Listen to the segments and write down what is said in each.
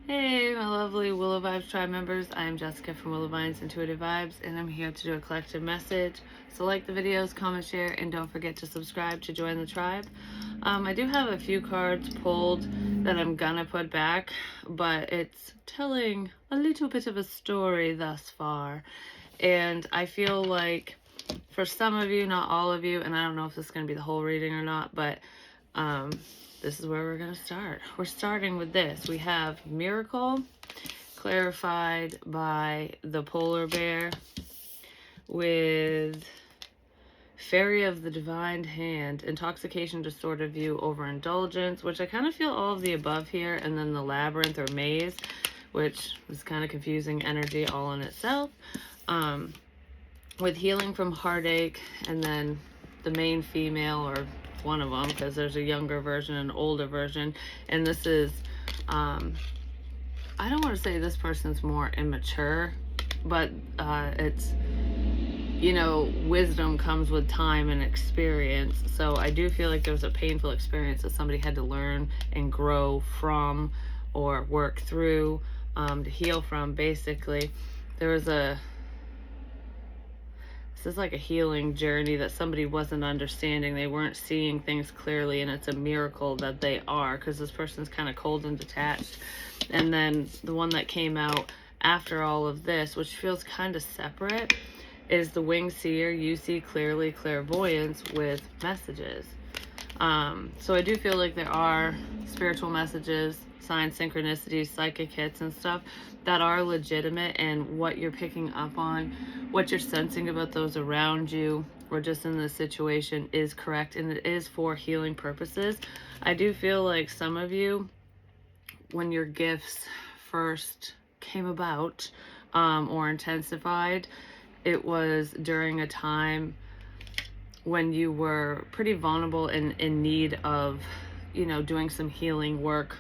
Hey, my lovely Willow Vibes tribe members. I am Jessica from Willow Vines Intuitive Vibes, and I'm here to do a collective message. So like the videos, comment, share, and don't forget to subscribe to join the tribe. I do have a few cards pulled that I'm gonna put back, but it's telling a little bit of a story thus far. And I feel like for some of you, not all of you, and I don't know if this is gonna be the whole reading or not, but this is where we're going to start. We're starting with this. We have miracle clarified by the polar bear with fairy of the divine hand, intoxication, distorted view, overindulgence, which I kind of feel all of the above here, and then the labyrinth or maze, which is kind of confusing energy all in itself, with healing from heartache, and then the main female, or one of them, because there's a younger version and an older version, and this is I don't want to say this person's more immature, but it's, you know, wisdom comes with time and experience. So I do feel like there was a painful experience that somebody had to learn and grow from, or work through, to heal from. Basically, there was this is like a healing journey that somebody wasn't understanding. They weren't seeing things clearly, and it's a miracle that they are, because this person's kind of cold and detached. And then the one that came out after all of this, which feels kind of separate, is the winged seer. You see clearly, clairvoyance with messages. So I do feel like there are spiritual messages, signs, synchronicities, psychic hits and stuff that are legitimate, and what you're picking up on, what you're sensing about those around you or just in this situation is correct, and it is for healing purposes. I do feel like some of you, when your gifts first came about, or intensified, it was during a time when you were pretty vulnerable and in need of, you know, doing some healing work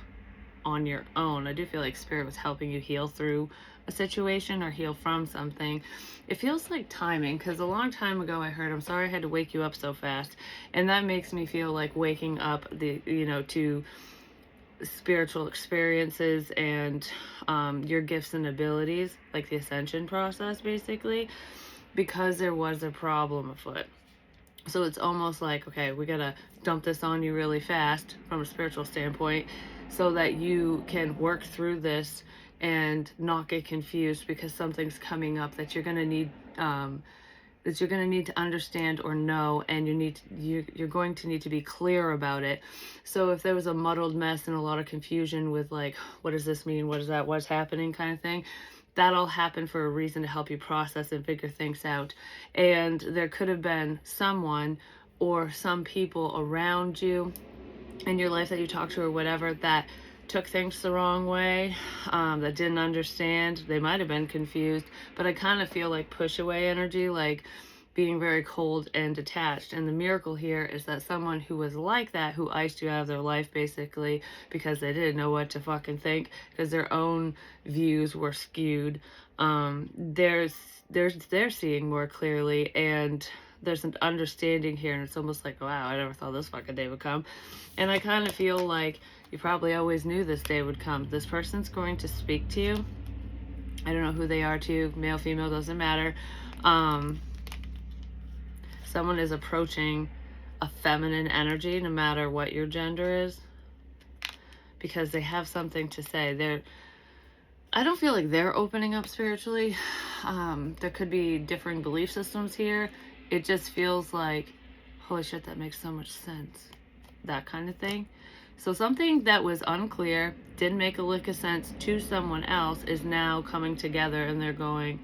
on your own. I do feel like Spirit was helping you heal through a situation or heal from something. It feels like timing, because a long time ago I heard, "I'm sorry I had to wake you up so fast," and that makes me feel like waking up to spiritual experiences and your gifts and abilities, like the ascension process, basically, because there was a problem afoot. So it's almost like, okay, we gotta dump this on you really fast from a spiritual standpoint, so that you can work through this and not get confused, because something's coming up that you're gonna need to understand or know, and you're going to need to be clear about it. So if there was a muddled mess and a lot of confusion with, like, what does this mean, what is that, what's happening, kind of thing, that all happened for a reason, to help you process and figure things out. And there could have been someone or some people around you in your life that you talked to or whatever that took things the wrong way, that didn't understand. They might have been confused, but I kind of feel like push away energy, like being very cold and detached. And the miracle here is that someone who was like that, who iced you out of their life basically because they didn't know what to fucking think, because their own views were skewed, they're seeing more clearly, and there's an understanding here, and it's almost like, wow, I never thought this fucking day would come. And I kind of feel like you probably always knew this day would come. This person's going to speak to you. I don't know who they are to you, male, female, doesn't matter. Someone is approaching a feminine energy, no matter what your gender is, because they have something to say. I don't feel like they're opening up spiritually. There could be differing belief systems here. It just feels like, holy shit, that makes so much sense. That kind of thing. So something that was unclear, didn't make a lick of sense to someone else, is now coming together, and they're going,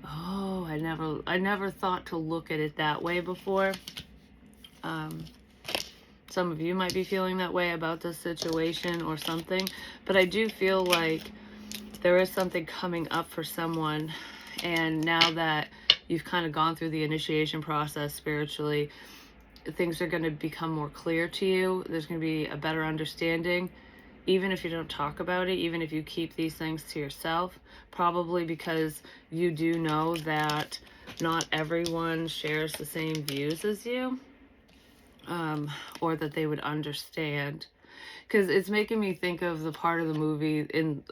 oh, I never thought to look at it that way before. Some of you might be feeling that way about this situation or something, but I do feel like there is something coming up for someone, and now that you've kind of gone through the initiation process spiritually, things are going to become more clear to you. There's going to be a better understanding, even if you don't talk about it, even if you keep these things to yourself, probably because you do know that not everyone shares the same views as you, or that they would understand. because it's making me think of the part of the movie in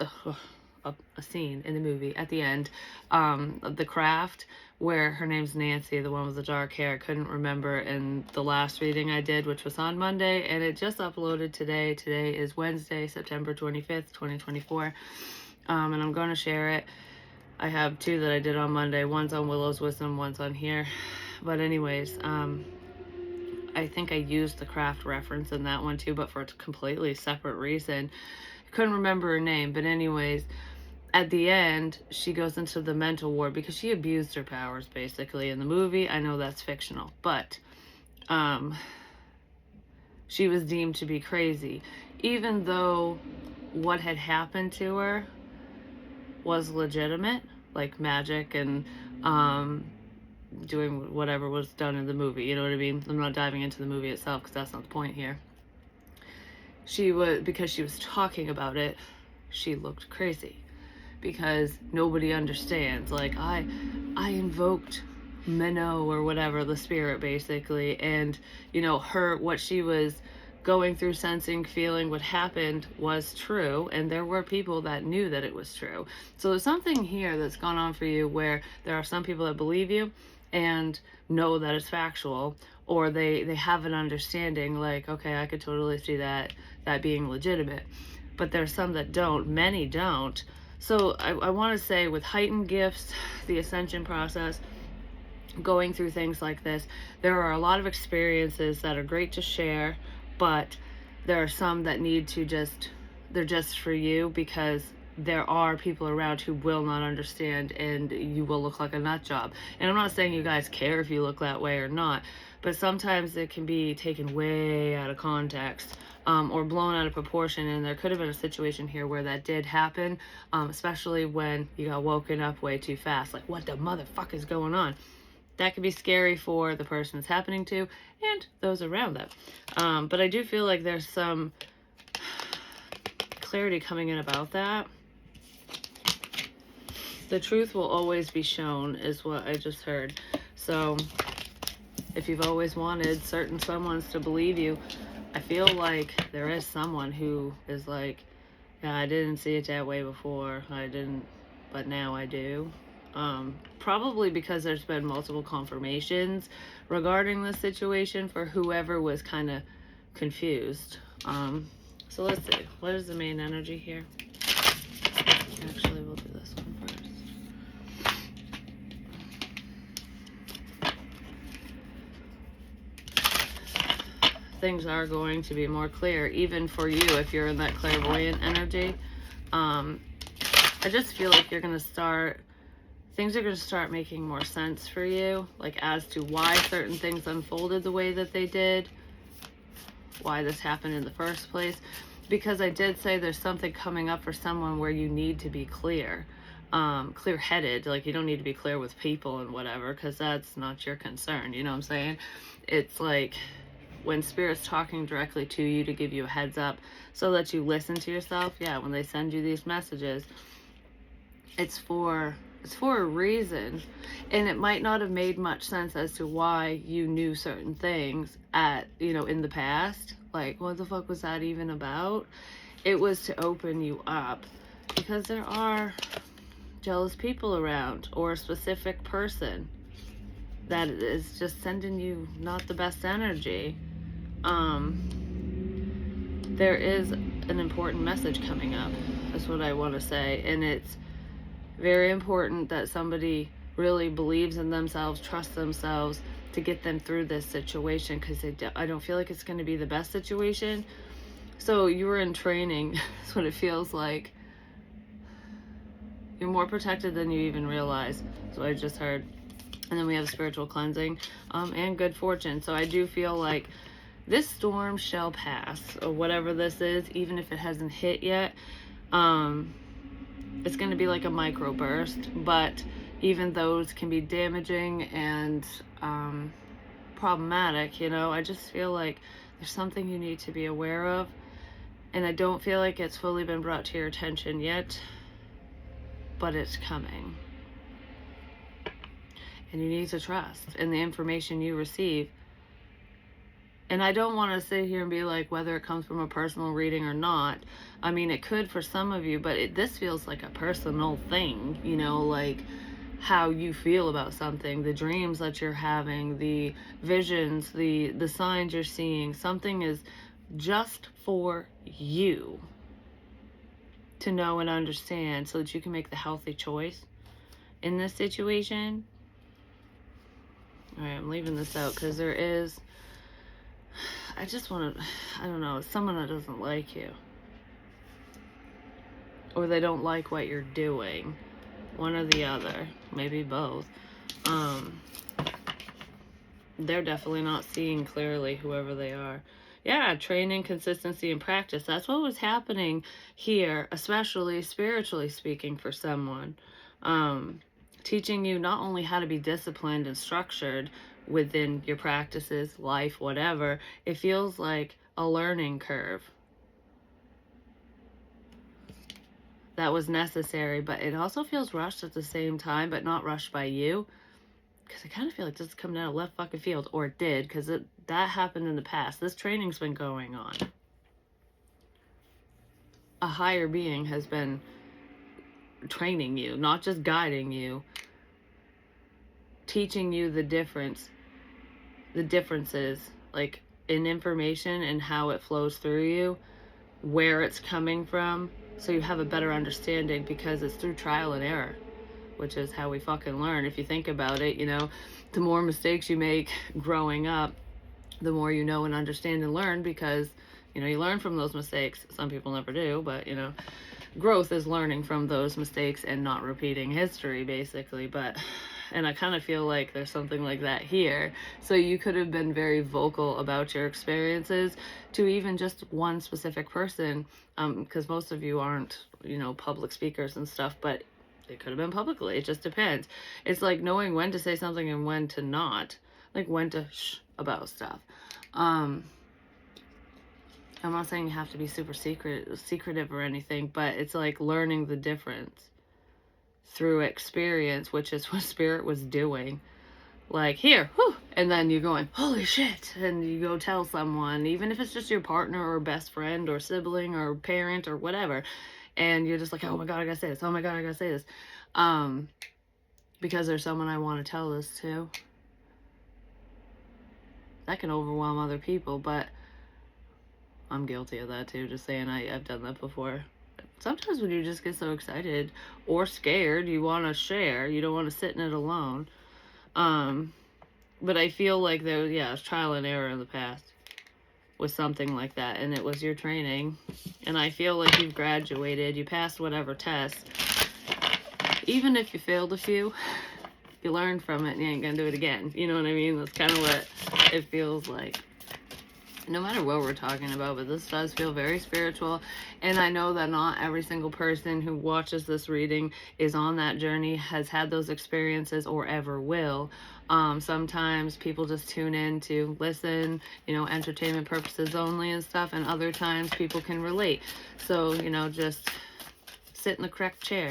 a scene in the movie at the end, of The Craft, where her name's Nancy, the one with the dark hair. I couldn't remember in the last reading I did, which was on Monday, and it just uploaded today. Today is Wednesday, September 25th, 2024, and I'm going to share it. I have two that I did on Monday. One's on Willow's Wisdom, one's on here. But anyways, I think I used the Craft reference in that one too, but for a completely separate reason. I couldn't remember her name, but anyways, at the end, she goes into the mental ward because she abused her powers, basically, in the movie. I know that's fictional, but she was deemed to be crazy, even though what had happened to her was legitimate, like magic and doing whatever was done in the movie, you know what I mean? I'm not diving into the movie itself because that's not the point here. Because she was talking about it, she looked crazy. Because nobody understands. Like, I invoked Menno or whatever, the spirit, basically, and, you know, what she was going through, sensing, feeling, what happened was true, and there were people that knew that it was true. So there's something here that's gone on for you where there are some people that believe you and know that it's factual, or they have an understanding, like, okay, I could totally see that being legitimate. But there's some that don't. Many don't. So I want to say, with heightened gifts, the ascension process, going through things like this, there are a lot of experiences that are great to share, but there are some that need to they're just for you, because there are people around who will not understand, and you will look like a nut job. And I'm not saying you guys care if you look that way or not, but sometimes it can be taken way out of context, or blown out of proportion, and there could have been a situation here where that did happen, especially when you got woken up way too fast. Like, what the motherfucker is going on? That can be scary for the person it's happening to and those around them. But I do feel like there's some clarity coming in about that. The truth will always be shown, is what I just heard. So if you've always wanted certain someones to believe you, I feel like there is someone who is like, yeah, I didn't see it that way before. I didn't, but now I do. Probably because there's been multiple confirmations regarding this situation for whoever was kind of confused. So let's see. What is the main energy here? Actually, we'll do this one first. Things are going to be more clear, even for you if you're in that clairvoyant energy. I just feel like things are going to start making more sense for you, like as to why certain things unfolded the way that they did, why this happened in the first place. Because I did say there's something coming up for someone where you need to be clear, clear-headed. Like, you don't need to be clear with people and whatever, because that's not your concern, you know what I'm saying? It's like when Spirit's talking directly to you to give you a heads up so that you listen to yourself. Yeah, when they send you these messages, it's for a reason, and it might not have made much sense as to why you knew certain things in the past. Like, what the fuck was that even about? It was to open you up, because there are jealous people around, or a specific person that is just sending you not the best energy. There is an important message coming up. That's what I want to say. And it's very important that somebody really believes in themselves, trusts themselves to get them through this situation, because I don't feel like it's going to be the best situation. So you were in training. That's what it feels like. You're more protected than you even realize. So I just heard. And then we have spiritual cleansing, and good fortune. So I do feel like this storm shall pass, or whatever this is, even if it hasn't hit yet. It's going to be like a microburst, but even those can be damaging and problematic, I just feel like there's something you need to be aware of, and I don't feel like it's fully been brought to your attention yet, but it's coming. And you need to trust in the information you receive And I don't want to sit here and be like, whether it comes from a personal reading or not. I mean, it could for some of you, but this feels like a personal thing, you know, like how you feel about something, the dreams that you're having, the visions, the signs you're seeing. Something is just for you to know and understand so that you can make the healthy choice in this situation. All right, I'm leaving this out because there is, I just want to, I don't know, someone that doesn't like you. Or they don't like what you're doing. One or the other. Maybe both. They're definitely not seeing clearly, whoever they are. Yeah, training, consistency, and practice. That's what was happening here, especially spiritually speaking for someone. Teaching you not only how to be disciplined and structured within your practices, life, whatever. It feels like a learning curve that was necessary, but it also feels rushed at the same time, but not rushed by you. Because I kind of feel like this is coming out of left fucking field, or it did, because that happened in the past. This training's been going on. A higher being has been training you, not just guiding you, teaching you the differences, like in information and how it flows through you, where it's coming from, so you have a better understanding, because it's through trial and error, which is how we fucking learn. If you think about it, you know, the more mistakes you make growing up, the more you know and understand and learn, because, you know, you learn from those mistakes. Some people never do, but, you know, growth is learning from those mistakes and not repeating history, basically. But, and I kind of feel like there's something like that here. So you could have been very vocal about your experiences to even just one specific person, because most of you aren't, you know, public speakers and stuff, but it could have been publicly. It just depends. It's like knowing when to say something and when to not, like when to shh about stuff. I'm not saying you have to be super secretive or anything, but it's like learning the difference through experience, which is what Spirit was doing. Like, here, whew, and then you're going, holy shit, and you go tell someone, even if it's just your partner or best friend or sibling or parent or whatever, and you're just like, oh my god, I gotta say this, oh my god, I gotta say this, because there's someone I want to tell this to. That can overwhelm other people, but I'm guilty of that too, just saying. I've done that before. Sometimes when you just get so excited or scared, you want to share. You don't want to sit in it alone. But I feel like there was trial and error in the past with something like that, and it was your training. And I feel like you've graduated. You passed whatever test. Even if you failed a few, you learned from it and you ain't gonna do it again. You know what I mean? That's kind of what it feels like. No matter what we're talking about, but this does feel very spiritual. And I know that not every single person who watches this reading is on that journey, has had those experiences, or ever will. Sometimes people just tune in to listen, you know, entertainment purposes only and stuff. And other times people can relate. So, you know, just sit in the correct chair.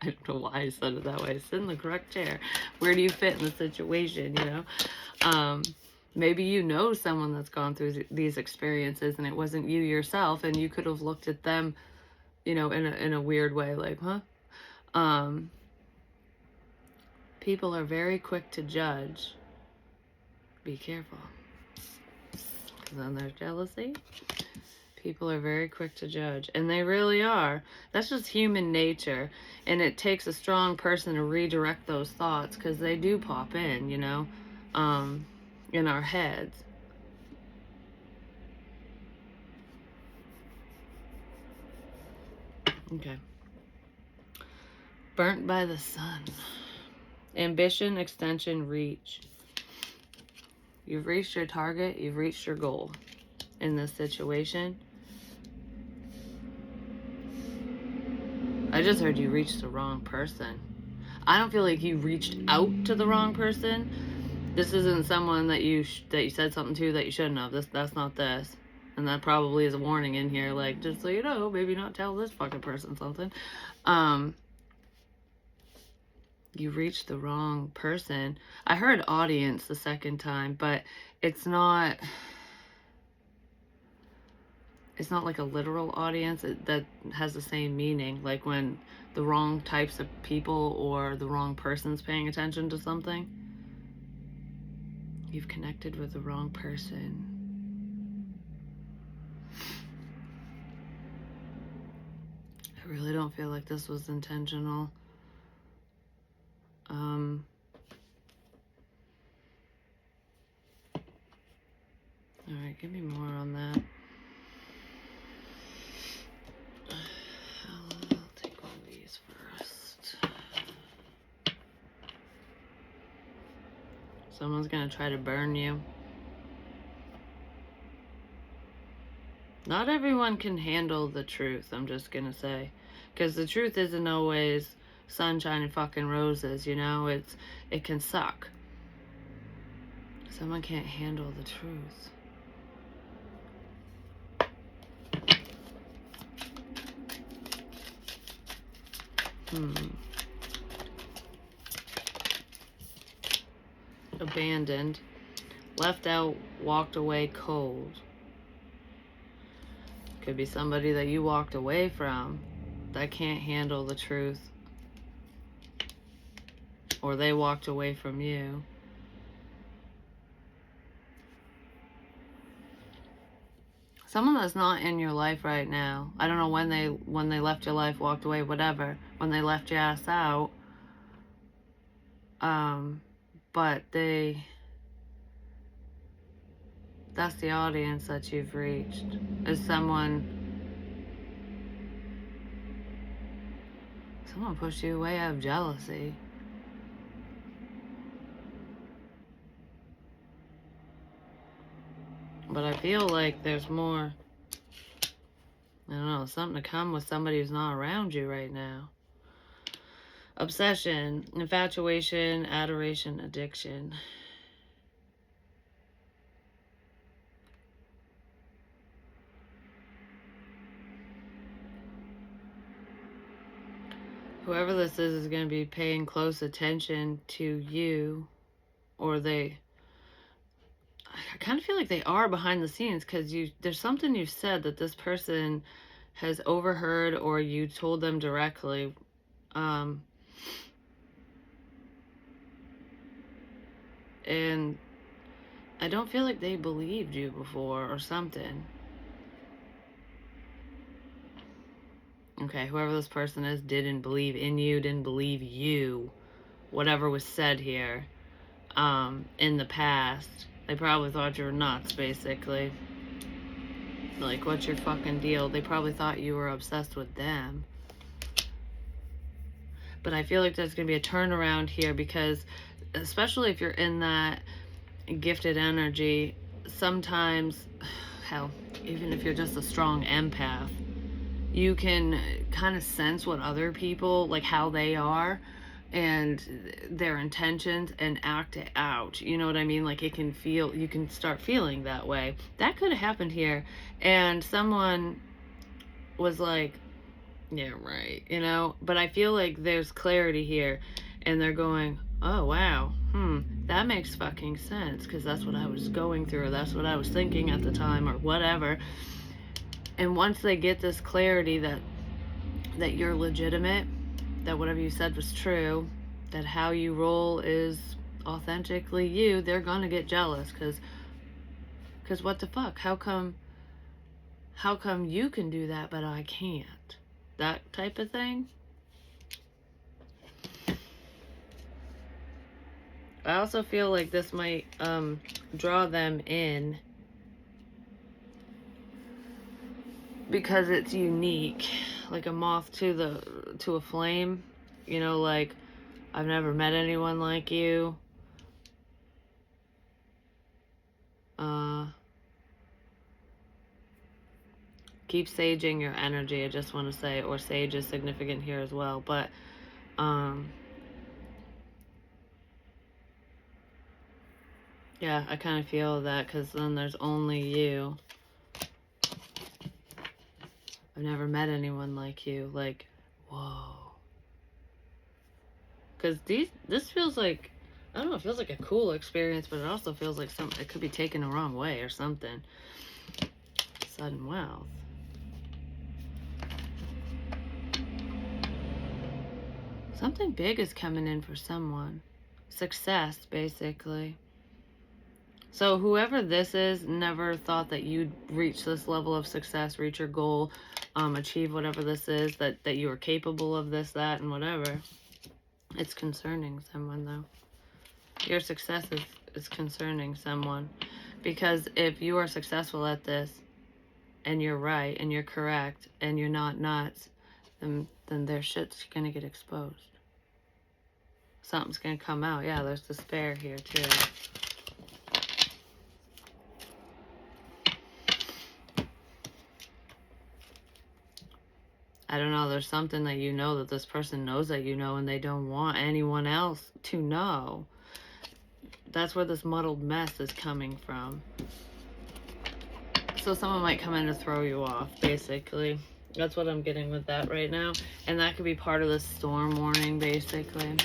I don't know why I said it that way. Sit in the correct chair. Where do you fit in the situation, you know? Maybe you know someone that's gone through these experiences and it wasn't you yourself, and you could have looked at them, you know, in a weird way, like, huh? People are very quick to judge. Be careful. Because then there's jealousy. People are very quick to judge, and they really are. That's just human nature, and it takes a strong person to redirect those thoughts, because they do pop in, you know, in our heads. Okay. Burnt by the sun. Ambition, extension, reach. You've reached your target. You've reached your goal in this situation. I just heard you reached the wrong person. I don't feel like you reached out to the wrong person. This isn't someone that you said something to that you shouldn't have. That's not this. And that probably is a warning in here, like, just so you know, maybe not tell this fucking person something. You reached the wrong person. I heard audience the second time, but it's not like a literal audience that has the same meaning, like when the wrong types of people or the wrong person's paying attention to something. You've connected with the wrong person. I really don't feel like this was intentional. Alright, give me more on that. I'll take one of these first. Someone's gonna try to burn you. Not everyone can handle the truth, I'm just gonna say. Because the truth isn't always sunshine and fucking roses, you know? It can suck. Someone can't handle the truth. Abandoned. Left out, walked away cold. Could be somebody that you walked away from that can't handle the truth. Or they walked away from you. Someone that's not in your life right now. I don't know when they left your life, walked away, whatever. When they left your ass out. But that's the audience that you've reached. Is someone pushed you away out of jealousy. But I feel like there's more, I don't know, something to come with somebody who's not around you right now. Obsession, infatuation, adoration, addiction. Whoever this is going to be paying close attention to you, or I kind of feel like they are behind the scenes, because there's something you said that this person has overheard, or you told them directly. And I don't feel like they believed you before or something. Okay, whoever this person is didn't believe in you, didn't believe you, whatever was said here, in the past. They probably thought you were nuts, basically. Like, what's your fucking deal? They probably thought you were obsessed with them. But I feel like there's going to be a turnaround here, because especially if you're in that gifted energy, sometimes, hell, even if you're just a strong empath, you can kind of sense what other people, like how they are and their intentions, and act it out. You know what I mean? Like, you can start feeling that way. That could have happened here, and someone was like, yeah, right, you know? But I feel like there's clarity here, and they're going, oh, wow, that makes fucking sense, because that's what I was going through, or that's what I was thinking at the time, or whatever. And once they get this clarity that you're legitimate, that whatever you said was true, that how you roll is authentically you, they're gonna get jealous, because what the fuck? How come you can do that but I can't? That type of thing. I also feel like this might draw them in, because it's unique, like a moth to a flame, you know, like, I've never met anyone like you. Keep saging your energy, I just want to say, or sage is significant here as well, but yeah, I kind of feel that, because then there's only you. I've never met anyone like you. Like, whoa. Because this feels like, I don't know, it feels like a cool experience, but it also feels like it could be taken the wrong way or something. Sudden wealth. Something big is coming in for someone. Success, basically. So whoever this is never thought that you'd reach this level of success, reach your goal, achieve whatever this is, that you are capable of this, that, and whatever. It's concerning someone, though. Your success is concerning someone. Because if you are successful at this, and you're right, and you're correct, and you're not nuts, then their shit's gonna get exposed. Something's gonna come out. Yeah, there's despair here, too. I don't know, there's something that you know that this person knows that you know, and they don't want anyone else to know. That's where this muddled mess is coming from. So someone might come in to throw you off, basically. That's what I'm getting with that right now. And that could be part of the storm warning, basically.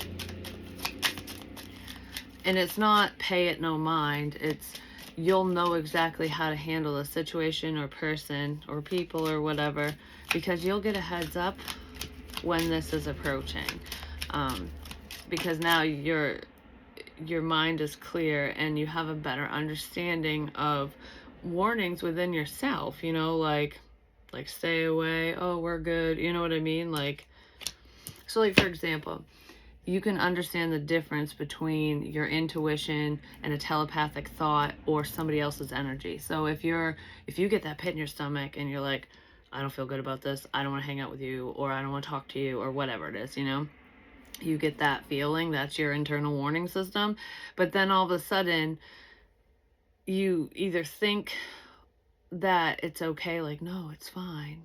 And it's not pay it no mind. It's you'll know exactly how to handle a situation or person or people or whatever, because you'll get a heads up when this is approaching. Because now your mind is clear and you have a better understanding of warnings within yourself, you know, like stay away, oh, we're good, you know what I mean? Like, so like, for example, you can understand the difference between your intuition and a telepathic thought or somebody else's energy. So if you get that pit in your stomach and you're like, I don't feel good about this, I don't want to hang out with you, or I don't want to talk to you, or whatever it is, you know, you get that feeling, that's your internal warning system. But then all of a sudden you either think that it's okay, like, no, it's fine.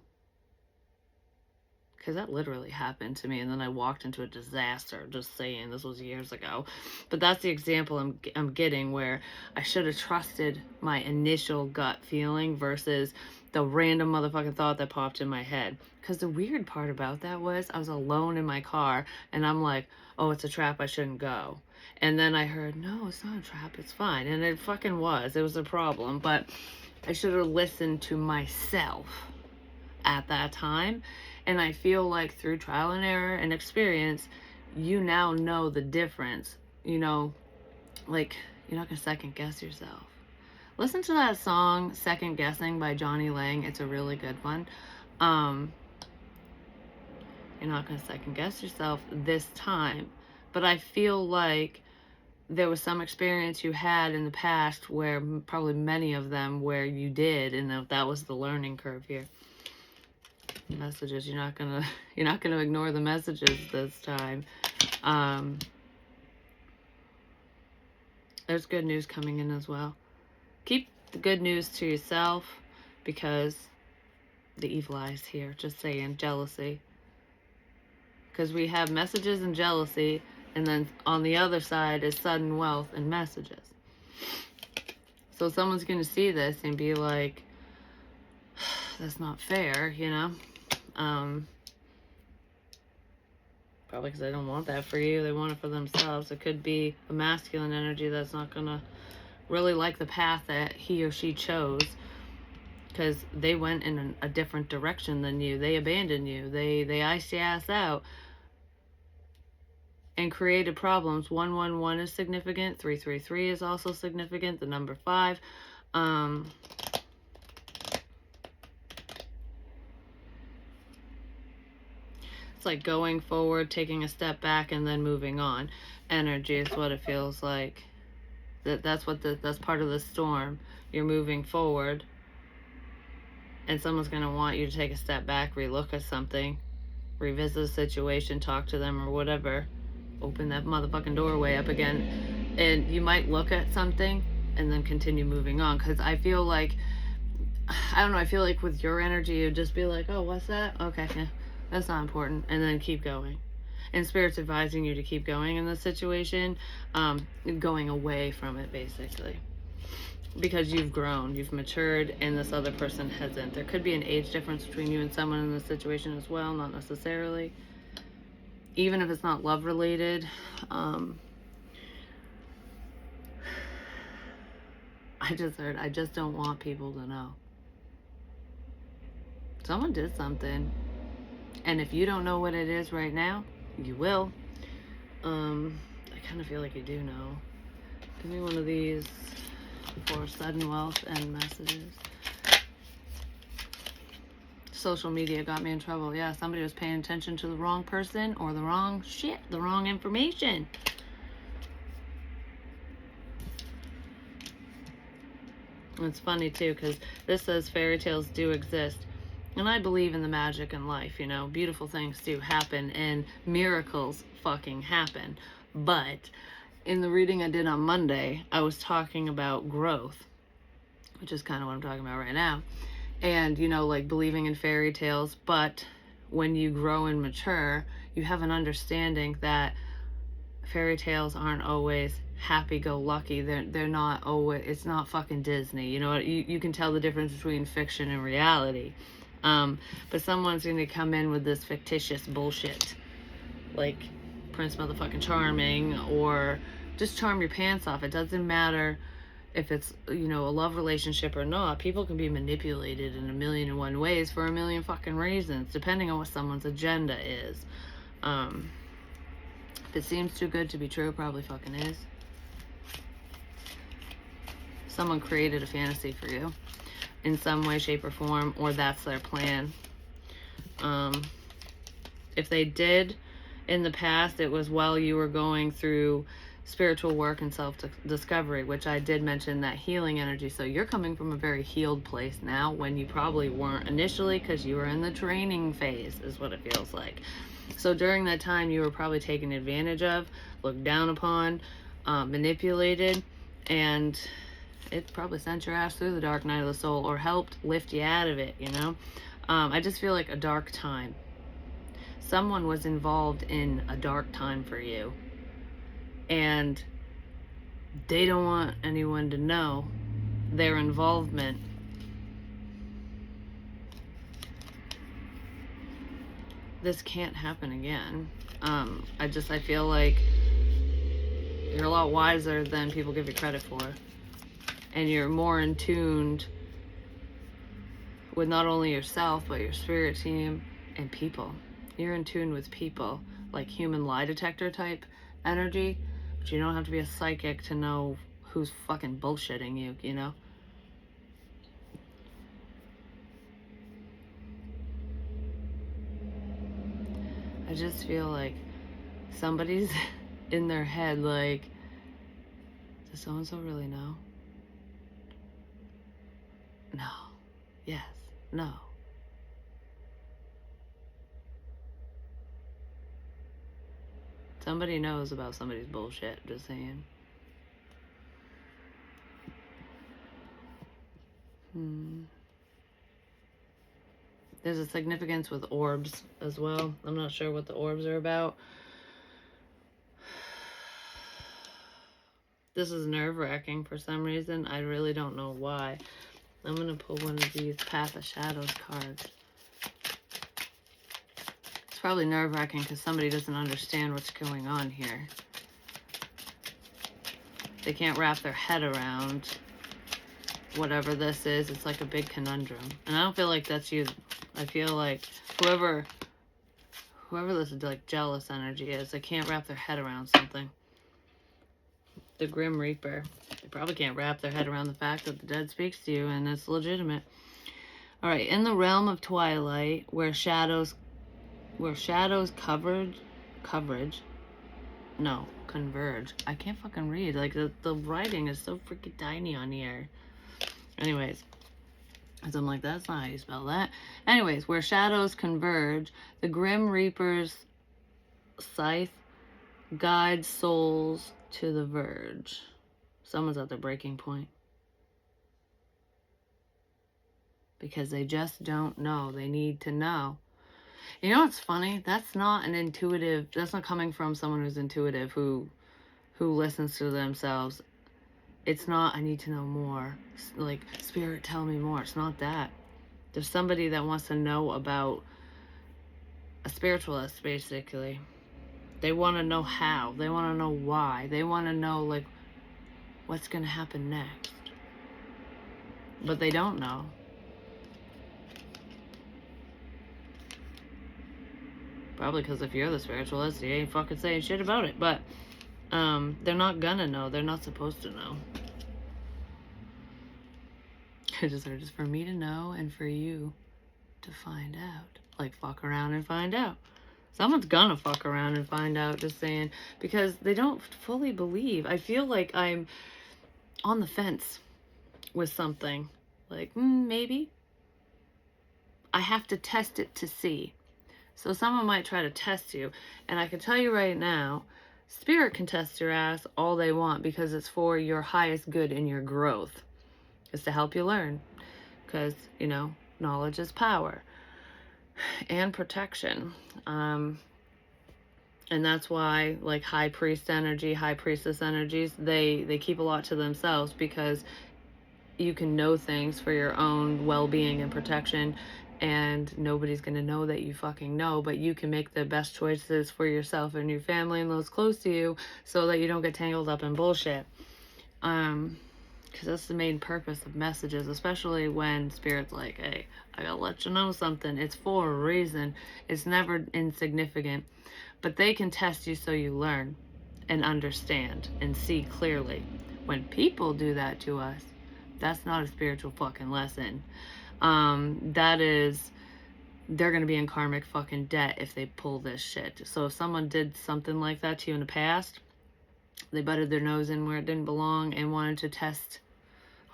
Because that literally happened to me, and then I walked into a disaster, just saying, this was years ago. But that's the example I'm getting, where I should have trusted my initial gut feeling versus the random motherfucking thought that popped in my head. Because the weird part about that was I was alone in my car, and I'm like, oh, it's a trap, I shouldn't go. And then I heard, no, it's not a trap, it's fine. And it fucking was. It was a problem. But I should have listened to myself at that time. And I feel like through trial and error and experience, you now know the difference. You know, like, you're not going to second guess yourself. Listen to that song, Second Guessing by Johnny Lang. It's a really good one. You're not going to second guess yourself this time. But I feel like there was some experience you had in the past where, probably many of them, where you did, and that was the learning curve here. Messages, you're not gonna ignore the messages this time. There's good news coming in as well. Keep the good news to yourself, because the evil eye's here. Just saying, jealousy. Because we have messages and jealousy, and then on the other side is sudden wealth and messages. So someone's going to see this and be like, that's not fair, you know? Probably because they don't want that for you. They want it for themselves. It could be a masculine energy that's not going to really like the path that he or she chose, because they went in a different direction than you. They abandoned you. They iced your ass out and created problems. 111 is significant. 333 is also significant. The number 5. It's like going forward, taking a step back, and then moving on. Energy is what it feels like. That's part of the storm. You're moving forward, and someone's going to want you to take a step back, relook at something, revisit the situation, talk to them, or whatever. Open that motherfucking doorway up again, and you might look at something and then continue moving on. Because I feel like, I don't know, I feel like with your energy, you'd just be like, oh, what's that? Okay, yeah, that's not important, and then keep going. And Spirit's advising you to keep going in this situation, going away from it, basically. Because you've grown, you've matured, and this other person hasn't. There could be an age difference between you and someone in this situation as well, not necessarily. even if it's not love related. I just don't want people to know. Someone did something. And if you don't know what it is right now, you will. I kind of feel like you do know. Give me one of these for sudden wealth and messages. Social media got me in trouble. Yeah, somebody was paying attention to the wrong person or the wrong shit, the wrong information. It's funny too, because this says fairy tales do exist. And I believe in the magic in life, you know. Beautiful things do happen and miracles fucking happen. But in the reading I did on Monday, I was talking about growth, which is kind of what I'm talking about right now. And, you know, like believing in fairy tales, but when you grow and mature, you have an understanding that fairy tales aren't always happy-go-lucky. They're not always, it's not fucking Disney. You know, you can tell the difference between fiction and reality. But someone's going to come in with this fictitious bullshit, like Prince Motherfucking Charming, or just charm your pants off. It doesn't matter if it's, you know, a love relationship or not. People can be manipulated in 1,000,001 ways for 1,000,000 fucking reasons, depending on what someone's agenda is. If it seems too good to be true, it probably fucking is. Someone created a fantasy for you in some way, shape, or form, or that's their plan. If they did in the past, it was while you were going through spiritual work and self-discovery, which I did mention that healing energy. So you're coming from a very healed place now when you probably weren't initially, because you were in the training phase, is what it feels like. So during that time, you were probably taken advantage of, looked down upon, manipulated, and it probably sent your ass through the dark night of the soul or helped lift you out of it, you know? I just feel like a dark time. Someone was involved in a dark time for you, and they don't want anyone to know their involvement. This can't happen again. I feel like you're a lot wiser than people give you credit for. And you're more in tune with not only yourself, but your spirit team and people. You're in tune with people, like human lie detector type energy. But you don't have to be a psychic to know who's fucking bullshitting you, you know? I just feel like somebody's in their head like, does so-and-so really know? No. Yes. No. Somebody knows about somebody's bullshit, just saying. There's a significance with orbs as well. I'm not sure what the orbs are about. This is nerve-wracking for some reason. I really don't know why. I'm going to pull one of these Path of Shadows cards. It's probably nerve-wracking because somebody doesn't understand what's going on here. They can't wrap their head around whatever this is. It's like a big conundrum. And I don't feel like that's you. I feel like whoever this is like jealous energy is, they can't wrap their head around something. The Grim Reaper. They probably can't wrap their head around the fact that the dead speaks to you and it's legitimate. Alright, in the realm of twilight, where shadows converge. I can't fucking read. Like, the writing is so freaking tiny on here. Anyways. So I'm like, that's not how you spell that. Anyways, where shadows converge, the Grim Reaper's scythe guides souls to the verge. Someone's at their breaking point. Because they just don't know. They need to know. You know what's funny? That's not coming from someone who's intuitive, who listens to themselves. It's not, I need to know more. Like, spirit, tell me more. It's not that. There's somebody that wants to know about a spiritualist, basically. They want to know how. They want to know why. They want to know, like, what's going to happen next. But they don't know. Probably because if you're the spiritualist, you ain't fucking saying shit about it. But they're not gonna know. They're not supposed to know. It's just for me to know and for you to find out. Like, fuck around and find out. Someone's gonna fuck around and find out, just saying, because they don't fully believe. I feel like I'm on the fence with something. Like, maybe. I have to test it to see. So someone might try to test you. And I can tell you right now, Spirit can test your ass all they want, because it's for your highest good and your growth. It's to help you learn. Because, you know, knowledge is power. And protection. And that's why, like, high priest energy, high priestess energies, they keep a lot to themselves, because you can know things for your own well-being and protection, and nobody's going to know that you fucking know, but you can make the best choices for yourself and your family and those close to you, so that you don't get tangled up in bullshit. Because that's the main purpose of messages, especially when Spirit's like, hey, I gotta let you know something. It's for a reason. It's never insignificant. But they can test you so you learn and understand and see clearly. When people do that to us, that's not a spiritual fucking lesson. That is, they're gonna be in karmic fucking debt if they pull this shit. So if someone did something like that to you in the past, they butted their nose in where it didn't belong and wanted to test,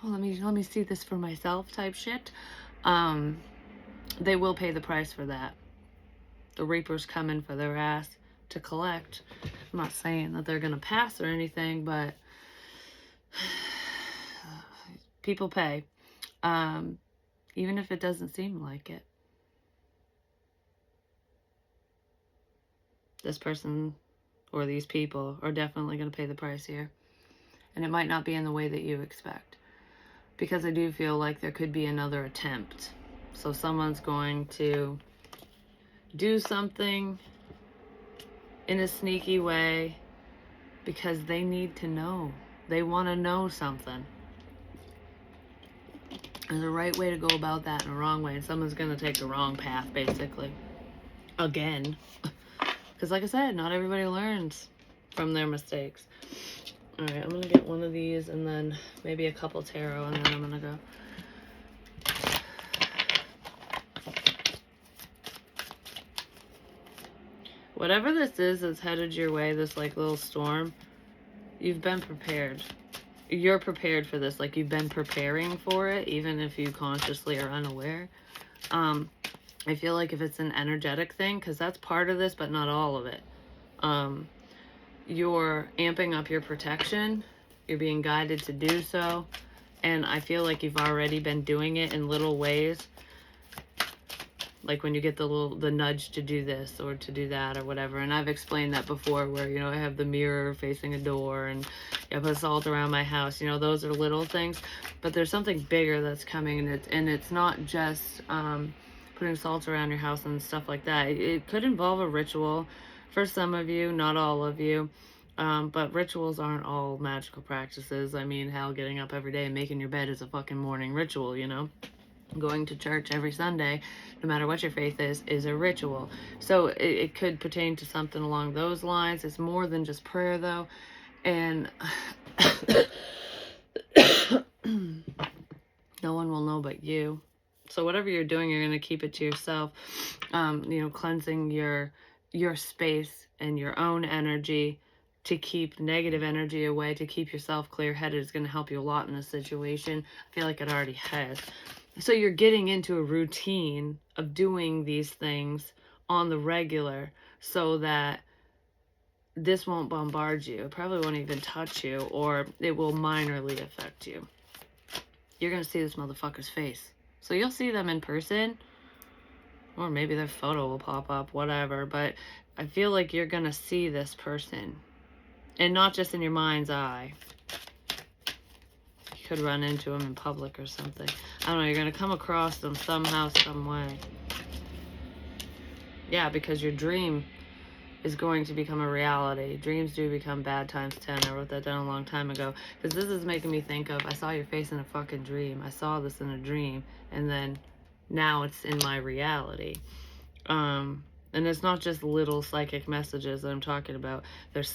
oh, let me see this for myself type shit, they will pay the price for that. The Reaper's coming for their ass to collect. I'm not saying that they're gonna pass or anything, but people pay, even if it doesn't seem like it. This person or these people are definitely going to pay the price here. And it might not be in the way that you expect. Because I do feel like there could be another attempt. So someone's going to do something in a sneaky way because they need to know. They want to know something. There's a right way to go about that and a wrong way. And someone's going to take the wrong path, basically. Again. Because like I said, not everybody learns from their mistakes. Alright, I'm going to get one of these and then maybe a couple tarot, and then I'm going to go. Whatever this is that's headed your way, this like little storm, you've been prepared. You're prepared for this. Like, you've been preparing for it, even if you consciously are unaware. I feel like if it's an energetic thing, because that's part of this, but not all of it. You're amping up your protection. You're being guided to do so. And I feel like you've already been doing it in little ways. Like when you get the nudge to do this or to do that or whatever. And I've explained that before, where, you know, I have the mirror facing a door and I put salt around my house. You know, those are little things. But there's something bigger that's coming, and it's not just putting salt around your house and stuff like that. It could involve a ritual for some of you, not all of you. But rituals aren't all magical practices. I mean, hell, getting up every day and making your bed is a fucking morning ritual, you know? Going to church every Sunday, no matter what your faith is a ritual. So it could pertain to something along those lines. It's more than just prayer, though. And no one will know but you. So whatever you're doing, you're going to keep it to yourself. You know, cleansing your space and your own energy to keep negative energy away, to keep yourself clear-headed is going to help you a lot in this situation. I feel like it already has. So you're getting into a routine of doing these things on the regular so that this won't bombard you. It probably won't even touch you, or it will minorly affect you. You're going to see this motherfucker's face. So you'll see them in person, or maybe their photo will pop up, whatever. But I feel like you're going to see this person, and not just in your mind's eye. Could run into them in public or something. I don't know, you're going to come across them somehow, some way. Yeah, because your dream is going to become a reality. Dreams do become bad times 10. I wrote that down a long time ago. Because this is making me think of, I saw your face in a fucking dream. I saw this in a dream. And then now it's in my reality. And it's not just little psychic messages that I'm talking about. There's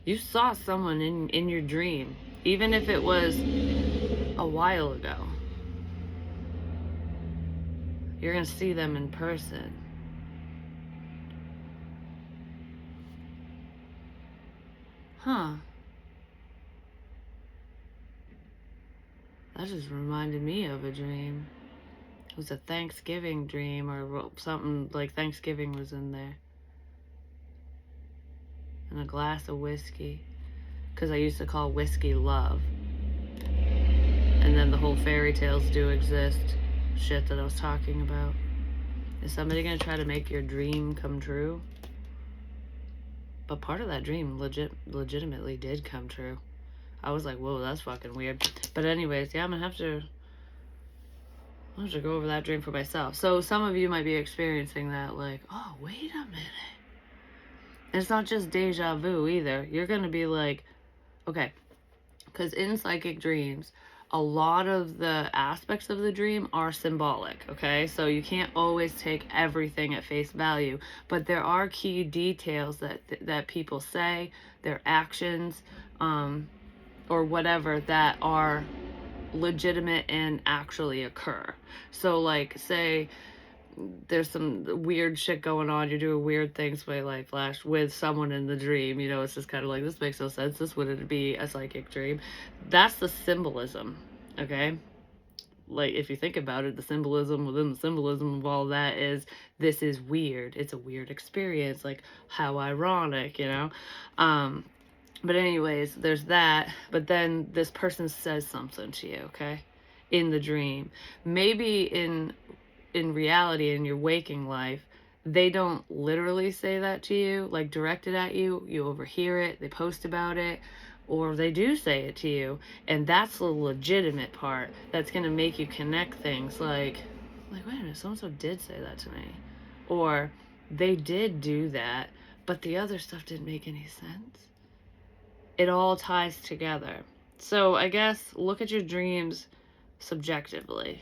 you saw someone in your dream. Even if it was a while ago. You're going to see them in person. Huh. That just reminded me of a dream. It was a Thanksgiving dream, or something like Thanksgiving was in there. And a glass of whiskey. Because I used to call whiskey love. And then the whole fairy tales do exist shit that I was talking about. Is somebody going to try to make your dream come true? But part of that dream legitimately did come true. I was like, whoa, that's fucking weird. But anyways, yeah, I'm going to have to go over that dream for myself. So some of you might be experiencing that, like, oh, wait a minute. And it's not just deja vu either. You're going to be like, okay, because in psychic dreams, a lot of the aspects of the dream are symbolic, okay? So you can't always take everything at face value, but there are key details that people say, their actions, or whatever, that are legitimate and actually occur. So like, say there's some weird shit going on, you're doing weird things with like flash with someone in the dream, you know, it's just kind of like, this makes no sense, this wouldn't be a psychic dream. That's the symbolism, okay? Like, if you think about it, the symbolism within the symbolism of all that is, this is weird, it's a weird experience, like, how ironic, you know? But anyways, there's that. But then this person says something to you, okay, in the dream. Maybe in reality, in your waking life, they don't literally say that to you, like directed at you. You overhear it, they post about it, or they do say it to you. And that's the legitimate part that's going to make you connect things like, wait a minute, so-and-so did say that to me. Or they did do that, but the other stuff didn't make any sense. It all ties together. So I guess look at your dreams subjectively.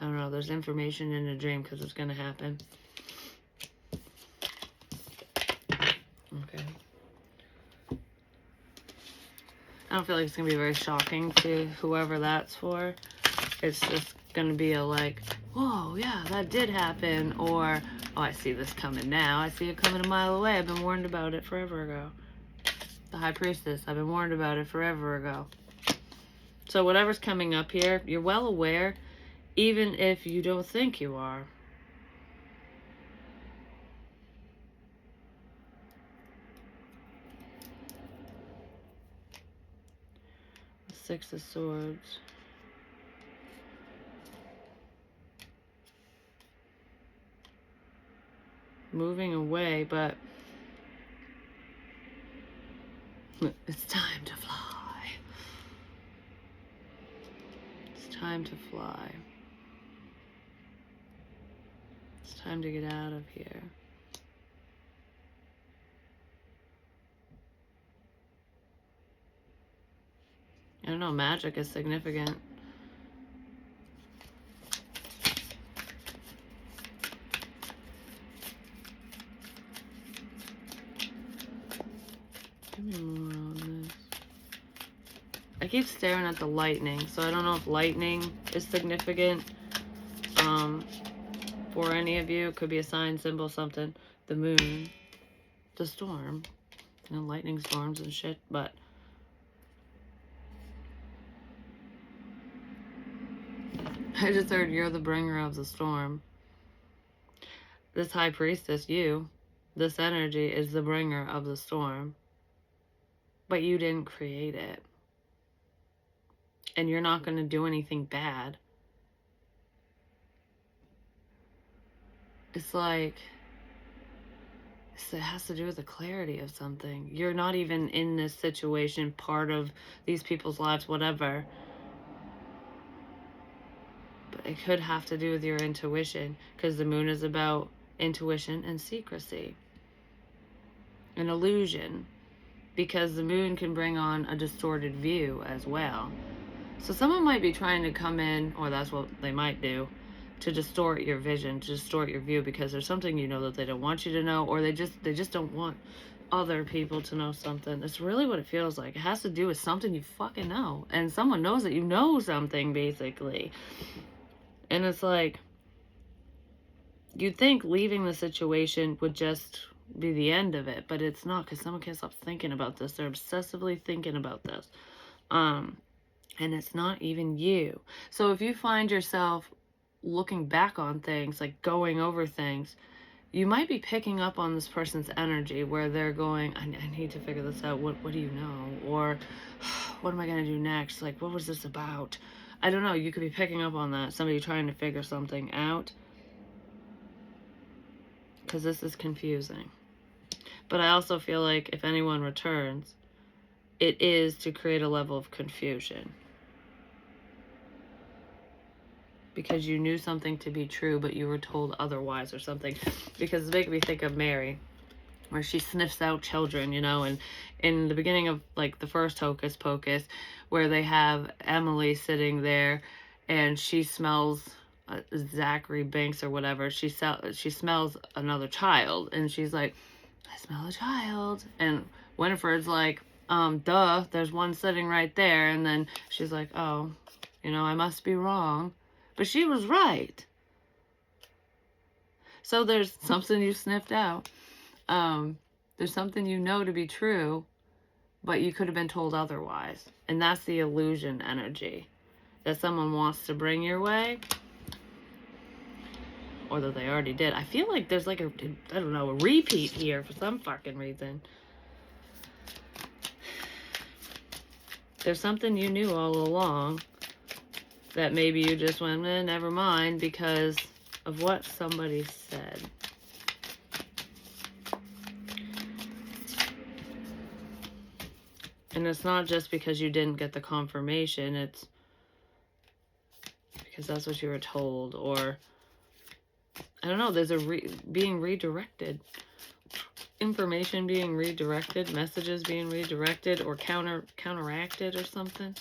I don't know, there's information in a dream because it's going to happen. Okay. I don't feel like it's going to be very shocking to whoever that's for. It's just going to be a like, whoa, yeah, that did happen. Or, oh, I see this coming now. I see it coming a mile away. I've been warned about it forever ago. The High Priestess, I've been warned about it forever ago. So whatever's coming up here, you're well aware, even if you don't think you are. The Six of Swords. Moving away, but it's time to fly. It's time to fly. It's time to get out of here. I don't know, magic is significant. Give me more on this. I keep staring at the lightning, so I don't know if lightning is significant for any of you. It could be a sign, symbol, something. The moon, the storm, you know, lightning storms and shit, but I just heard you're the bringer of the storm. This High Priestess, this energy is the bringer of the storm. But you didn't create it. And you're not going to do anything bad. It's like, it has to do with the clarity of something. You're not even in this situation, part of these people's lives, whatever. it could have to do with your intuition, because the moon is about intuition and secrecy, an illusion, because the moon can bring on a distorted view as well. So someone might be trying to come in, or that's what they might do, to distort your vision, to distort your view, because there's something you know that they don't want you to know, or they just don't want other people to know something. It's really what it feels like. It has to do with something you fucking know, and someone knows that you know something, basically. And it's like, you'd think leaving the situation would just be the end of it, but it's not, because someone can't stop thinking about this. They're obsessively thinking about this. And it's not even you. So if you find yourself looking back on things, like going over things, you might be picking up on this person's energy where they're going, I need to figure this out. What do you know? Or what am I going to do next? Like, what was this about? I don't know. You could be picking up on that. Somebody trying to figure something out. Because this is confusing. But I also feel like if anyone returns, it is to create a level of confusion. Because you knew something to be true, but you were told otherwise or something. Because it's making me think of Mary, where she sniffs out children, you know, and in the beginning of, like, the first Hocus Pocus, where they have Emily sitting there, and she smells Zachary Banks or whatever, she smells another child, and she's like, I smell a child, and Winifred's like, duh, there's one sitting right there, and then she's like, oh, you know, I must be wrong. But she was right. So there's something you sniffed out. There's something you know to be true, but you could have been told otherwise. And that's the illusion energy that someone wants to bring your way, or that they already did. I feel like there's like a repeat here for some fucking reason. There's something you knew all along that maybe you just went, never mind, because of what somebody said. And it's not just because you didn't get the confirmation, it's because that's what you were told, or I don't know, there's being redirected. Information being redirected, messages being redirected, or counteracted or something.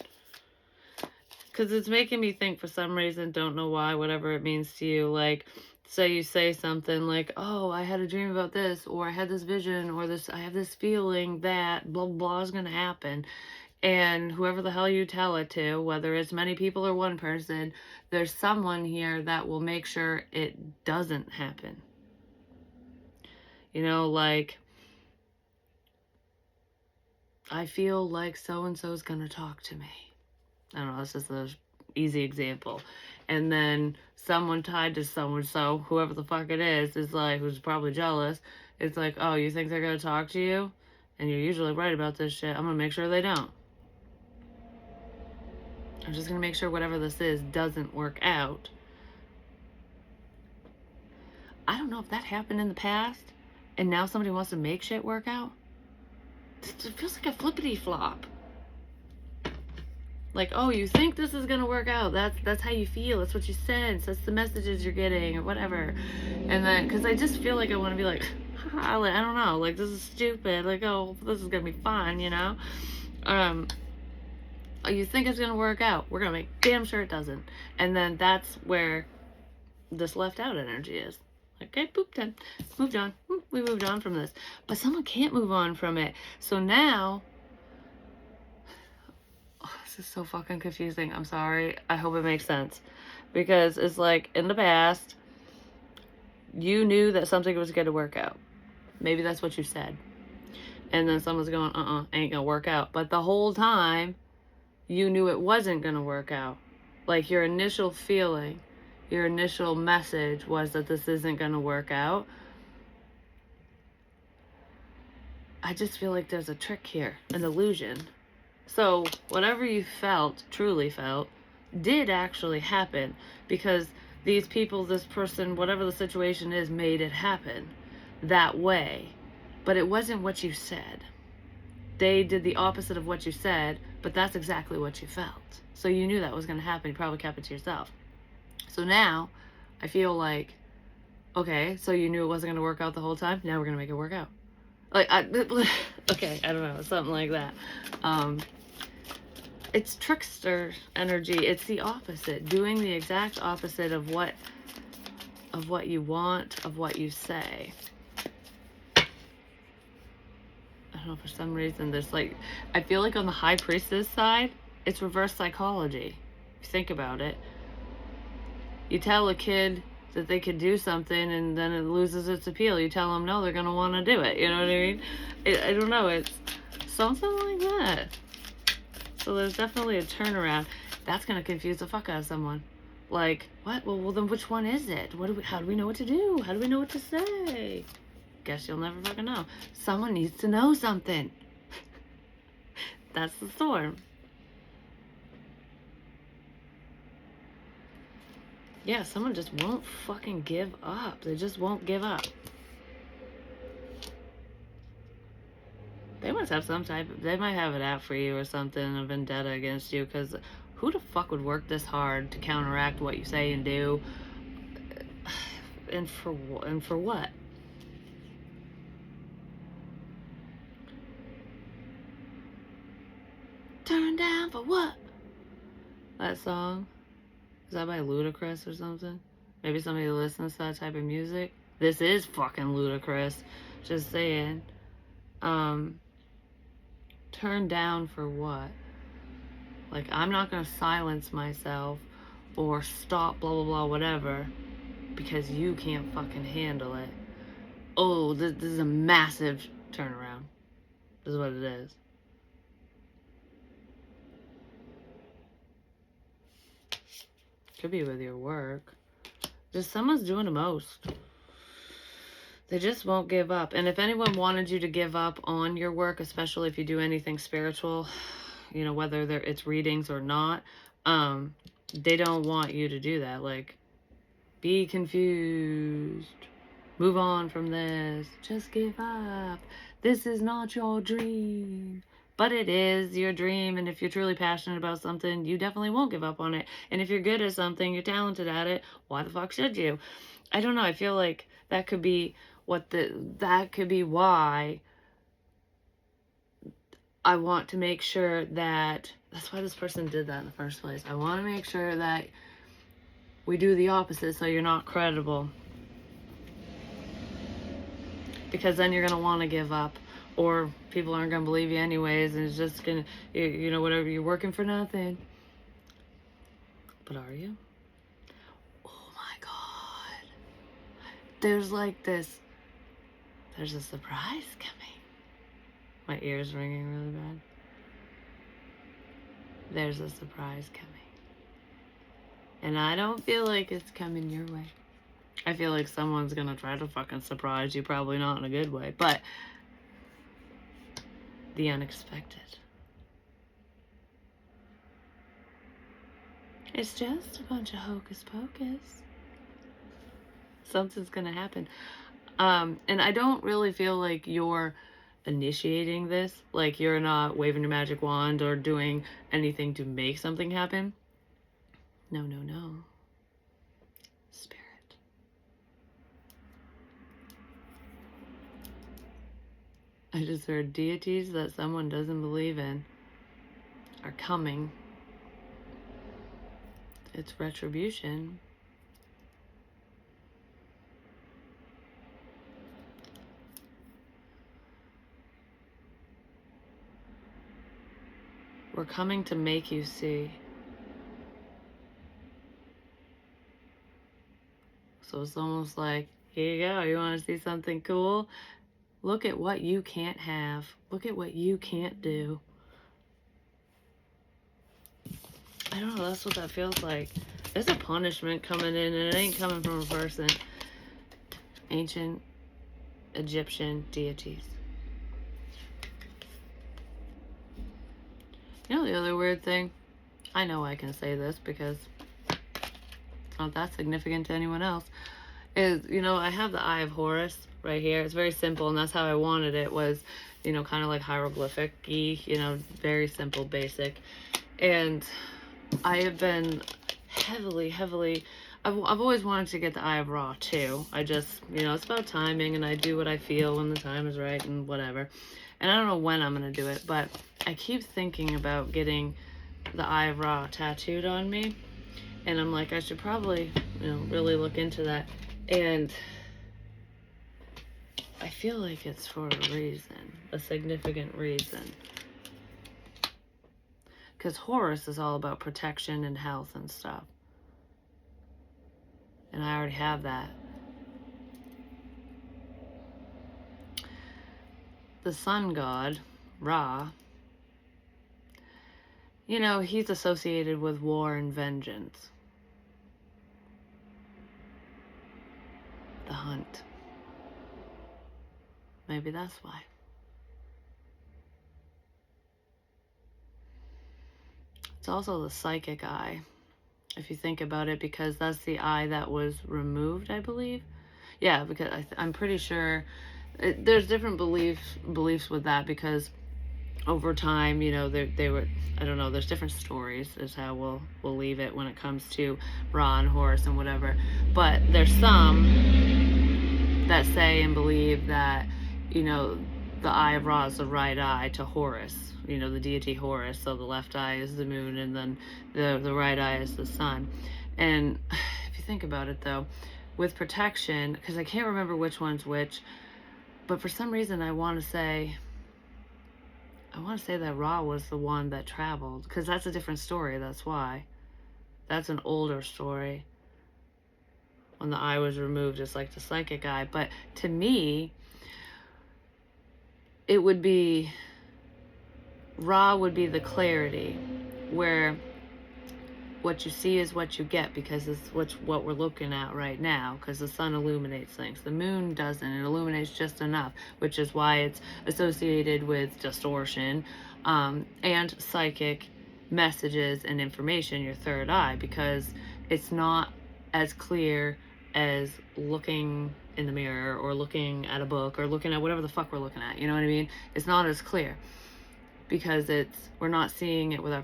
Because it's making me think, for some reason, don't know why, whatever it means to you, like, say you say something like, oh, I had a dream about this, or I had this vision, or this, I have this feeling that blah, blah is going to happen. And whoever the hell you tell it to, whether it's many people or one person, there's someone here that will make sure it doesn't happen. You know, like, I feel like so-and-so is going to talk to me. I don't know, that's just an easy example. And then someone tied to so-and-so, whoever the fuck it is like, who's probably jealous, it's like, oh, you think they're going to talk to you? And you're usually right about this shit. I'm going to make sure they don't. I'm just going to make sure whatever this is doesn't work out. I don't know if that happened in the past, and now somebody wants to make shit work out. It feels like a flippity flop. Like, oh, you think this is going to work out. That's how you feel. That's what you sense. That's the messages you're getting or whatever. And then, because I just feel like I want to be like, I don't know. Like, this is stupid. Like, oh, this is going to be fun, you know? Oh, you think it's going to work out. We're going to make damn sure it doesn't. And then that's where this left out energy is. Okay, boop, done. Moved on. We moved on from this. But someone can't move on from it. So now... This is so fucking confusing. I'm sorry. I hope it makes sense. Because it's like, in the past, you knew that something was going to work out. Maybe that's what you said. And then someone's going, ain't gonna work out. But the whole time, you knew it wasn't gonna work out. Like, your initial feeling, your initial message was that this isn't gonna work out. I just feel like there's a trick here, an illusion. So whatever you felt, truly felt, did actually happen, because these people, this person, whatever the situation is, made it happen that way. But it wasn't what you said. They did the opposite of what you said, but that's exactly what you felt. So you knew that was going to happen. You probably kept it to yourself. So now I feel like, okay, so you knew it wasn't going to work out the whole time. Now we're going to make it work out. Like, okay, I don't know, something like that. It's trickster energy. It's the opposite, doing the exact opposite of what you want, of what you say. I don't know, for some reason there's like, I feel like on the high priestess side, it's reverse psychology. If you think about it, you tell a kid that they could do something and then it loses its appeal. You tell them no, they're gonna want to do it. You know what I mean? I don't know, it's something like that. So there's definitely a turnaround. That's gonna confuse the fuck out of someone. Like, what? Well then which one is it? How do we know what to do? How do we know what to say? Guess you'll never fucking know. Someone needs to know something. That's the storm. Yeah, someone just won't fucking give up. They just won't give up. They must have some type of, they might have it out for you or something, a vendetta against you, because who the fuck would work this hard to counteract what you say and do? And for what? Turn down for what? That song? Is that by Ludacris or something? Maybe somebody listens to that type of music. This is fucking Ludacris. Just saying. Turn down for what? Like, I'm not gonna silence myself or stop blah blah blah whatever because you can't fucking handle it. Oh, this is a massive turnaround. This is what it is. Could be with your work. Just someone's doing the most. They just won't give up. And if anyone wanted you to give up on your work, especially if you do anything spiritual, you know, whether it's readings or not, they don't want you to do that. Like, be confused. Move on from this. Just give up. This is not your dream. But it is your dream, and if you're truly passionate about something, you definitely won't give up on it. And if you're good at something, you're talented at it, why the fuck should you? I don't know, I feel like that could be that could be why I want to make sure that's why this person did that in the first place. I want to make sure that we do the opposite so you're not credible. Because then you're going to want to give up. Or people aren't going to believe you anyways, and it's just going to, you know, whatever, you're working for nothing. But are you? Oh my God. There's a surprise coming. My ear's ringing really bad. There's a surprise coming. And I don't feel like it's coming your way. I feel like someone's going to try to fucking surprise you, probably not in a good way, but the unexpected. It's just a bunch of hocus pocus. Something's gonna happen. And I don't really feel like you're initiating this. Like, you're not waving your magic wand or doing anything to make something happen. No, no, no. Spirit. I just heard deities that someone doesn't believe in are coming. It's retribution. We're coming to make you see. So it's almost like, here you go, you want to see something cool? Look at what you can't have. Look at what you can't do. I don't know, that's what that feels like. There's a punishment coming in, and it ain't coming from a person. Ancient Egyptian deities. You know the other weird thing? I know I can say this because it's not that significant to anyone else. Is, you know, I have the Eye of Horus right here. It's very simple, and that's how I wanted it, was, you know, kind of like hieroglyphic-y, you know, very simple, basic. And I have been heavily, I've always wanted to get the Eye of Ra too. I just, it's about timing, and I do what I feel when the time is right and whatever. And I don't know when I'm going to do it, but I keep thinking about getting the Eye of Ra tattooed on me. And I'm like, I should probably, really look into that. And I feel like it's for a reason, a significant reason. Because Horus is all about protection and health and stuff. And I already have that. The sun god, Ra, he's associated with war and vengeance. The hunt. Maybe that's why. It's also the psychic eye, if you think about it, because that's the eye that was removed, I believe. Yeah, because I'm pretty sure there's different beliefs with that, because over time, they were, I don't know, there's different stories is how we'll leave it when it comes to Ra and Horus and whatever. But there's some that say and believe that, the Eye of Ra is the right eye to Horus, the deity Horus. So the left eye is the moon, and then the right eye is the sun. And if you think about it, though, with protection, because I can't remember which one's which, but for some reason I want to say that Ra was the one that traveled, because that's a different story. That's why. That's an older story. When the eye was removed, it's like the psychic eye. But to me, it would be, Ra would be the clarity, where what you see is what you get, because it's what we're looking at right now, because the sun illuminates things. The moon doesn't. It illuminates just enough, which is why it's associated with distortion and psychic messages and information, your third eye, because it's not as clear as looking in the mirror or looking at a book or looking at whatever the fuck we're looking at. You know what I mean? It's not as clear because we're not seeing it with our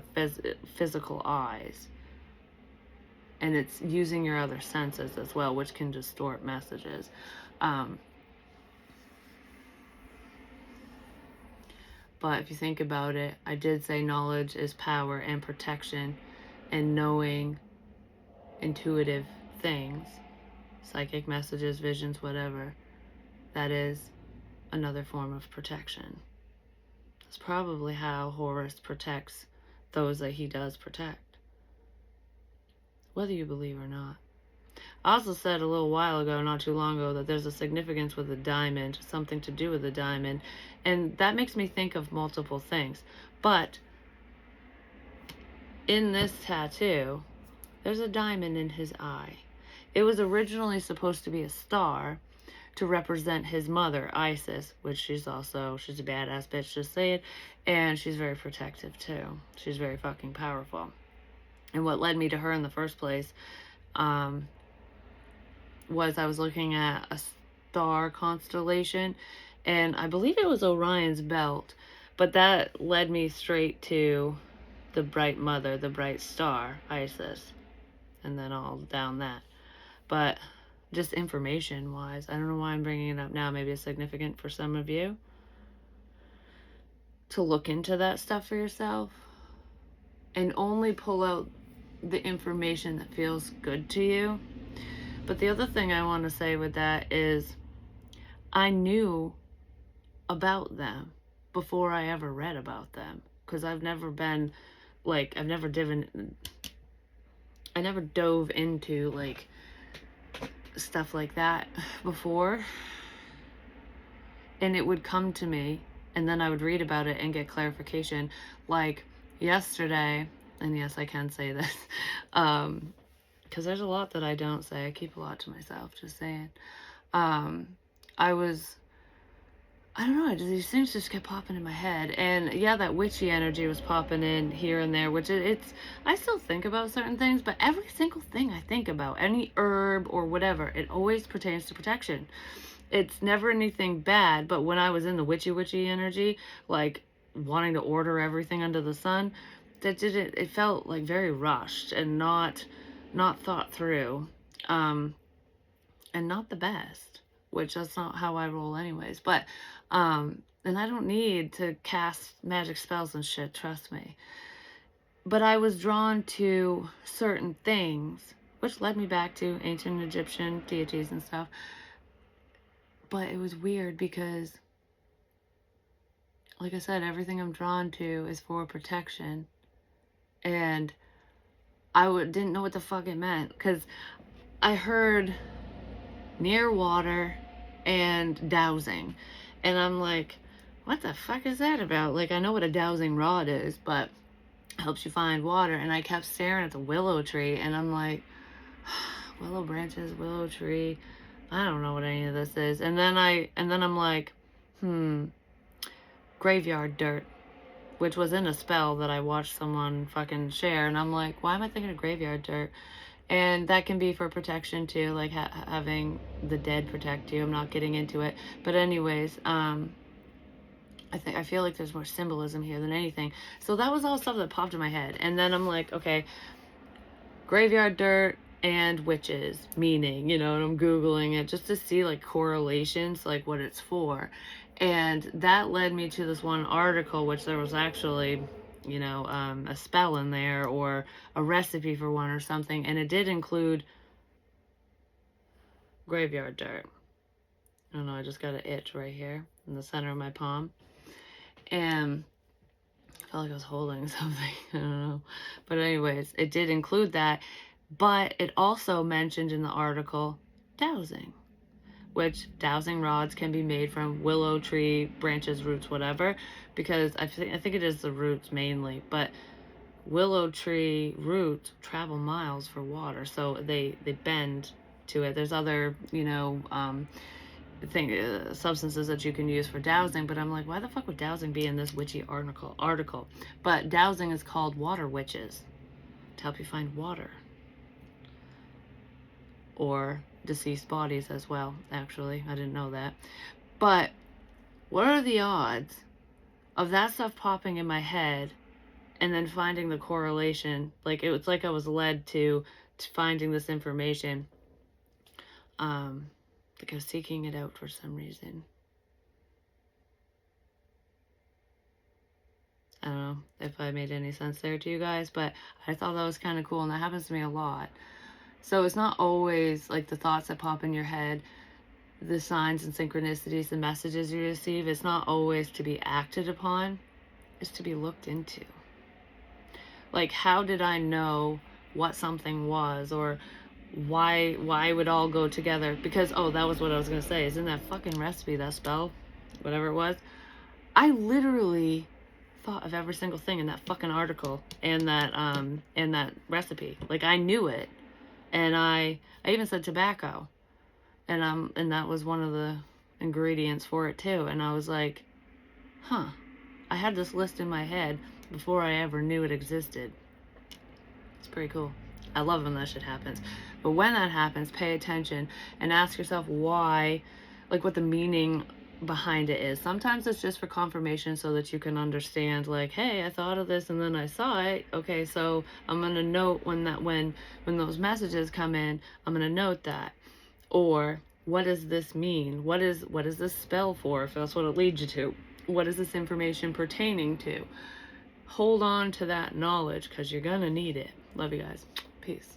physical eyes. And it's using your other senses as well, which can distort messages. But if you think about it, I did say knowledge is power and protection, and knowing intuitive things, psychic messages, visions, whatever, that is another form of protection. That's probably how Horus protects those that he does protect, whether you believe or not. I also said a little while ago, not too long ago, that there's a significance with a diamond, something to do with a diamond, and that makes me think of multiple things. But in this tattoo, there's a diamond in his eye. It was originally supposed to be a star to represent his mother, Isis, which she's a badass bitch, just say it, and she's very protective too. She's very fucking powerful. And what led me to her in the first place was I was looking at a star constellation, and I believe it was Orion's belt, but that led me straight to the bright mother, the bright star, Isis, and then all down that. But just information wise, I don't know why I'm bringing it up now. Maybe it's significant for some of you to look into that stuff for yourself and only pull out the information that feels good to you. But the other thing I want to say with that is I knew about them before I ever read about them, because I've never been like, I never dove into like stuff like that before, and it would come to me and then I would read about it and get clarification. Like yesterday, and yes, I can say this, because there's a lot that I don't say. I keep a lot to myself, just saying. I don't know, these things just kept popping in my head. And yeah, that witchy energy was popping in here and there, which I still think about certain things, but every single thing I think about, any herb or whatever, it always pertains to protection. It's never anything bad, but when I was in the witchy energy, like wanting to order everything under the sun, it felt like very rushed and not thought through. and not the best, which that's not how I roll anyways. But and I don't need to cast magic spells and shit, trust me. But I was drawn to certain things, which led me back to ancient Egyptian deities and stuff. But it was weird because, like I said, everything I'm drawn to is for protection. And didn't know what the fuck it meant. Because I heard near water and dowsing. And I'm like, what the fuck is that about? Like, I know what a dowsing rod is, but it helps you find water. And I kept staring at the willow tree, and I'm like, willow branches, willow tree. I don't know what any of this is. And then I'm like, graveyard dirt, which was in a spell that I watched someone fucking share. And I'm like, why am I thinking of graveyard dirt? And that can be for protection too, like having the dead protect you. I'm not getting into it, but anyways, I feel like there's more symbolism here than anything. So that was all stuff that popped in my head, and then I'm like, okay, graveyard dirt and witches meaning, and I'm googling it just to see like correlations, like what it's for, and that led me to this one article, which there was actually a spell in there or a recipe for one or something, and it did include graveyard dirt. I don't know, I just got an itch right here in the center of my palm, and I felt like I was holding something. I don't know, but anyways, it did include that, but it also mentioned in the article dowsing, which dowsing rods can be made from willow tree branches, roots, whatever, because I think it is the roots mainly, but willow tree roots travel miles for water, so they bend to it. There's other substances that you can use for dowsing, but I'm like, why the fuck would dowsing be in this witchy article? But dowsing is called water witches, to help you find water or deceased bodies as well. Actually, I didn't know that. But what are the odds of that stuff popping in my head and then finding the correlation? Like, it was like I was led to finding this information. Like I was seeking it out for some reason. I don't know if I made any sense there to you guys, but I thought that was kind of cool, and that happens to me a lot. So it's not always like the thoughts that pop in your head, the signs and synchronicities, the messages you receive. It's not always to be acted upon. It's to be looked into. Like, how did I know what something was, or why it would all go together? Because, that was what I was going to say, is in that fucking recipe, that spell, whatever it was, I literally thought of every single thing in that fucking article and that recipe. Like, I knew it. And I even said tobacco, and that was one of the ingredients for it too. And I was like, I had this list in my head before I ever knew it existed. It's pretty cool. I love when that shit happens. But when that happens, pay attention and ask yourself why, like what the meaning behind it is. Sometimes it's just for confirmation, so that you can understand, like, hey, I thought of this and then I saw it. Okay, so I'm gonna note when those messages come in, I'm gonna note that. Or, what does this mean? What is this spell for, if that's what it leads you to? What is this information pertaining to? Hold on to that knowledge, because you're gonna need it. Love you guys. Peace.